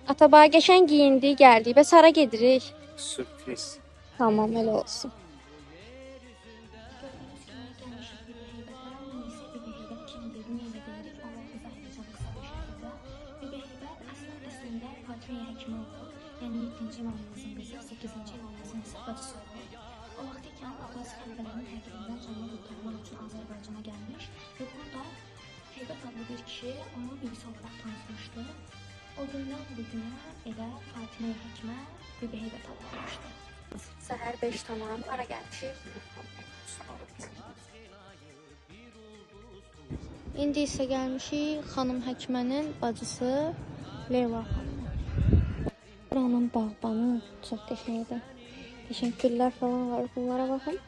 Atabağa geçen giyindi, geldi. Bəs hara gedirik? Sürpriz. Tamam, elə olsun. Gördüğünüz kimi gəlmişik Bibi Heybətə. Mən isə Bibi Heybət kimdir, niyə elə deyirik, Allah izah edəcəm qısa bir şəkildə. Bibi Heybət əslində Fatimiyə Həkimoğlu, yəni 7-ci imamımızın qızı, 8-ci imamımızın isə bacısı olur. O vaxt ikən Abbas xəlifələrinin təqdibindən canını qurtarmaq üçün Azərbaycana gəlmiş və burada Heybət adlı bir kişi onu bibisi olaraq tanıtmışdı. O gündən bu günə elə Fatimiyə Həkimə Bibi Heybət adlanmışdı. Səhər 5 tamam, hara gəlmişik? İndi isə gəlmişik xanım Həkimənin bacısı Leyla xanım. Buranın bağbanı çox qəşəngdir. Qəşəng güllər falan var. Bunlara baxın.